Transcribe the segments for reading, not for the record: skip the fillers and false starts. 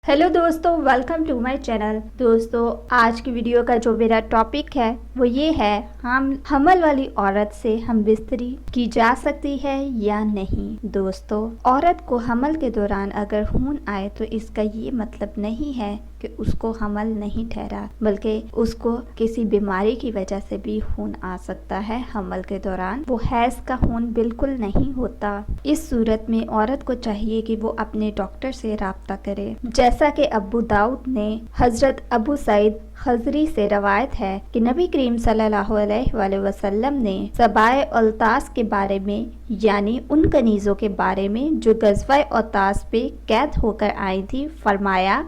Hello दोस्तों, welcome to my channel. दोस्तों, आज की वीडियो का जो मेरा टॉपिक है वो ये है, हमल वाली औरत से हम बिस्तरी की जा सकती है या नहीं। दोस्तों, औरत को हमल के दौरान अगर खून आए तो इसका ये मतलब नहीं है कि उसको हमल नहीं ठहरा, बल्कि उसको किसी बीमारी की वजह से भी खून आ सकता है हमल के दौरान। वो हैज़ का खून बिल्कुल नहीं होता। इस सूरत में औरत को चाहिए कि वो अपने डॉक्टर से राब्ता करे। जैसा कि अबू दाऊद ने हजरत अबू सईद खजरी से रवायत है कि नबी करीम सल्लल्लाहु अलैहि वसल्लम ने सबाए अल्तास के बारे में, यानी उन कनीज़ों के बारे में जो गज़वा औतास पे कैद होकर आई थी, फरमाया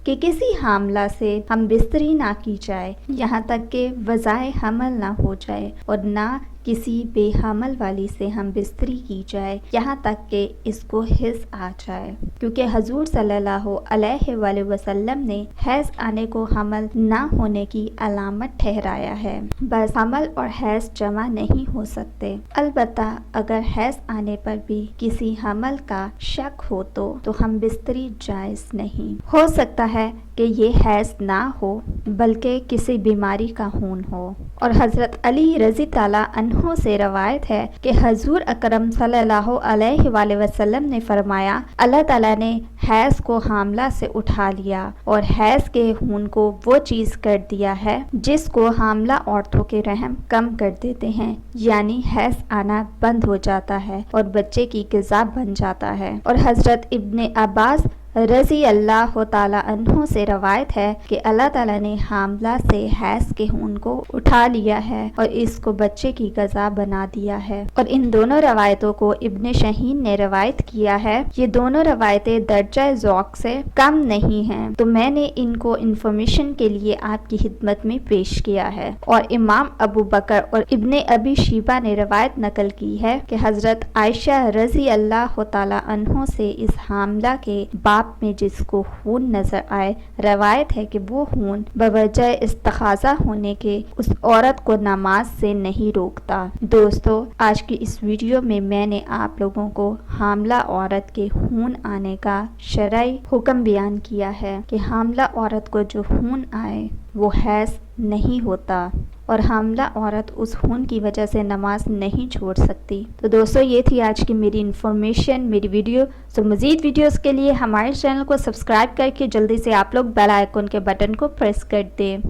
कि किसी हामला से हम बिस्तरी ना की जाए यहाँ तक कि वज़ाए हमल ना हो जाए, और ना किसी बेहमल वाली से हम बिस्तरी की जाए यहाँ तक कि इसको हिस्स आ जाए, क्योंकि हजूर सल्लल्लाहु अलैहि वसल्लम ने हैज़ आने को हमल ना होने की अलामत ठहराया है। बस हमल और हैज़ जमा नहीं हो सकते। अलबत्ता अगर हैज़ आने पर भी किसी हमल का शक हो तो हम बिस्तरी जायज़ नहीं। हो सकता है कि ये हैज़ ना हो बल्कि किसी बीमारी का खून हो। और हज़रत अली रज़ी ताला अन्हो से रवायत है कि हजूर अकरम सल्लल्लाहु अलैहि वसल्लम ने फरमाया, अल्लाह ताला ने हैज़ को हामला से उठा लिया और हैज़ के खून को वो चीज़ कर दिया है जिसको हामला औरतों के रहम कम कर देते हैं, यानी हैज़ आना बंद हो जाता है और बच्चे की ग़िज़ा बन जाता है। और हज़रत इब्ने अब्बास रज़ी अल्लाह ताला अन्हु से रवायत है कि अल्लाह ताला ने हामला से हैज़ के खून को उठा लिया है और इसको बच्चे की ग़िज़ा बना दिया है। और इन दोनों रवायतों को इब्ने शहीन ने रवायत किया है। ये दोनों रवायतें दर्जा ज़ौक़ से कम नहीं हैं, तो मैंने इनको इंफॉर्मेशन के लिए आपकी खिदमत में पेश किया है। और इमाम अबू बकर और इब्ने अबी शीबा ने रवायत नकल की है कि हज़रत आयशा रज़ी अल्लाह ताला अन्हो से इस हामला के बाप में जिसको खून नजर आए, रवायत है कि वो खून बवजह इस्तिखाज़ा होने के उस औरत को नमाज से नहीं रोकता। दोस्तों, आज की इस वीडियो में मैंने आप लोगों को हामला औरत के खून आने का शरई हुक्म बयान किया है कि हामला औरत को जो खून आए वो हैज़ नहीं होता और हामला औरत उस खून की वजह से नमाज नहीं छोड़ सकती। तो दोस्तों, ये थी आज की मेरी इन्फॉर्मेशन, मेरी वीडियो। तो मज़ीद वीडियोस के लिए हमारे चैनल को सब्सक्राइब करके जल्दी से आप लोग बेल आइकन के बटन को प्रेस कर दें।